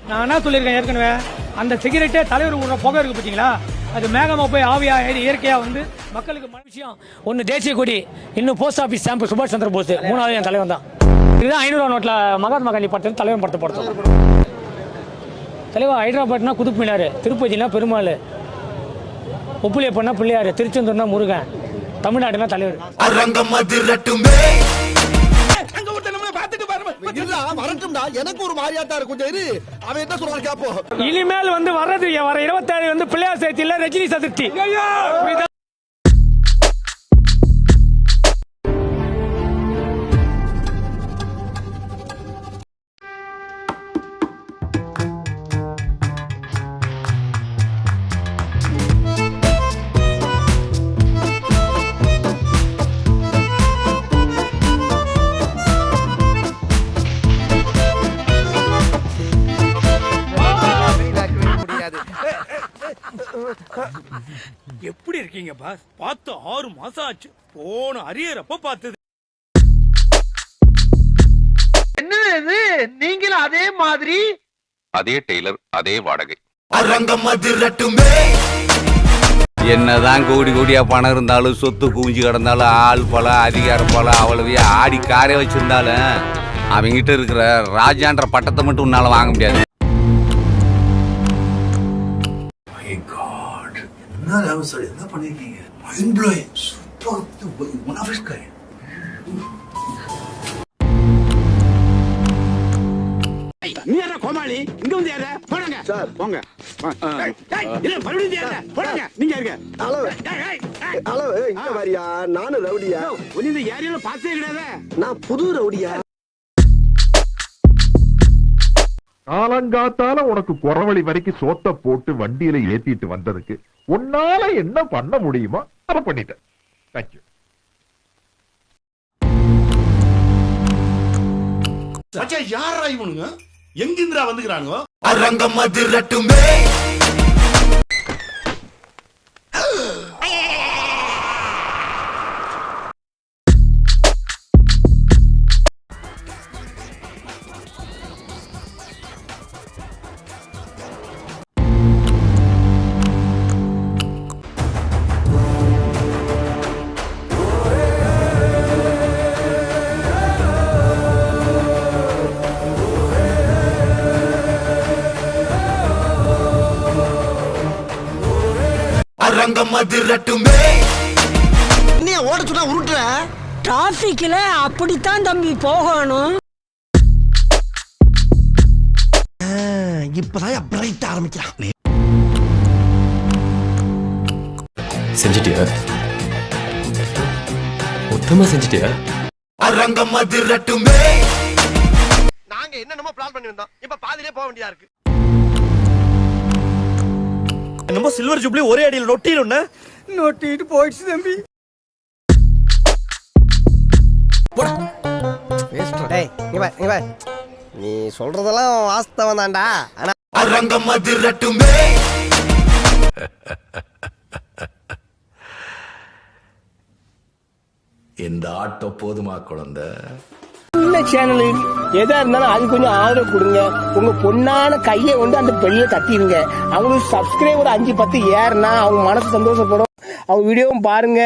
நான் என்ன சொல்லியிருக்கேன் ஏற்கனவே, அந்த சிகரெட்டே தலைவர் விடுற புகை இருக்கு பார்த்தீங்களா, அது மேகமா போய் ஆவியா இயற்கையா வந்து மக்களுக்கு விஷயம். ஒன்று தேசிய கொடி, இன்னும் போஸ்ட் ஆஃபீஸ் ஸ்டாம்பு சுபாஷ் சந்திர போஸ், மூணாவது என் தலைவன் தான். இதுதான் 500 நோட்டில் மகாத்மா காந்தி படத்தை தலைவன் படத்தை படுத்தோம். தலைவா ஹைதராபாத்னா குதுப் மினார், திருப்பதினா பெருமாள், ஒப்புளியப்பண்ணா பிள்ளையார், திருச்செந்தூர்னா முருகன், தமிழ்நாடுனா தலைவர். இனிமேல் வந்து வர்றது வர 27 வந்து பிள்ளையார் சேர்த்தி இல்ல ரஜினி சதுர்த்தி. எப்படி இருக்கீங்க பாஸ்? பார்த்து 6 மாசம் ஆச்சு. போன அரியறப்ப பார்த்தது. என்ன நீங்களும் அதே மாதிரி, அதே டெய்லர், அதே வாடகை. என்னதான் கோடி கோடியா பணம் இருந்தாலும், சொத்து குவிஞ்சு கிடந்தாலும், ஆள் பல அதிகாரம் பல அவ்வளவு ஆடி காரே வச்சிருந்தாலும், அவங்கிட்ட இருக்கிற ராஜான்ற பட்டத்தை மட்டும் உன்னால வாங்க முடியாது. என்ன பண்ணிருக்கீங்க? Mind blowing, super, one of his kind. நீ யாரா கோமாளி? இங்க வந்து யாரா? போடுங்க சார், போங்க. இல்ல மறுபடியும் யாரா? போடுங்க. நீங்க இருங்க. ஹலோ ஹலோ, இங்க வாரியா? நானும் ரவுடியா? நீ இந்த ஏரியால பாத்தே கிடையாது. நான் புது ரவுடியா? காலங்காத்தால உனக்கு குறவழி வரைக்கும் சோத்த போட்டு வண்டியில ஏத்திட்டு வந்ததுக்கு உன்னால என்ன பண்ண முடியுமோ அதை பண்ணிட்டேன். தேங்க்யூ. யாரா இவனுங்க? எங்கிந்திரா வந்துக்கிறானுங்க? ஓட சொன்னா உருட்டுற டிராபிக்ல அப்படித்தான் தம்பி போகணும். இப்பதான் பிரைட் ஆரம்பிக்கிறான். செஞ்சிட்டியா? மொத்தமா செஞ்சிட்டியா? நாங்க என்னென்னமோ பிளான் பண்ணி வந்தோம், இப்ப பாதியிலே போக வேண்டியதா இருக்கு. நம்ம சில்வர் ஜூப்ளி ஒரே அடியில் நொட்டிடும்னா நொட்டிட்டு போயிடுச்சு தம்பி. நீ சொல்றதெல்லாம் வாஸ்தவம் தான்டா. ஆனா இந்த ஆட்டோ போதுமா குழந்தை? சேனலு எதா இருந்தாலும் அது கொஞ்சம் ஆதரவு கொடுங்க. உங்க பொண்ணான கையை கொண்டு அந்த பெல்ல தட்டிடுங்க. அவங்களுக்கு சப்ஸ்கிரைபர் 5-10 ஏறுனா அவங்க மனசு சந்தோஷப்படும். அவங்க வீடியோவும் பாருங்க.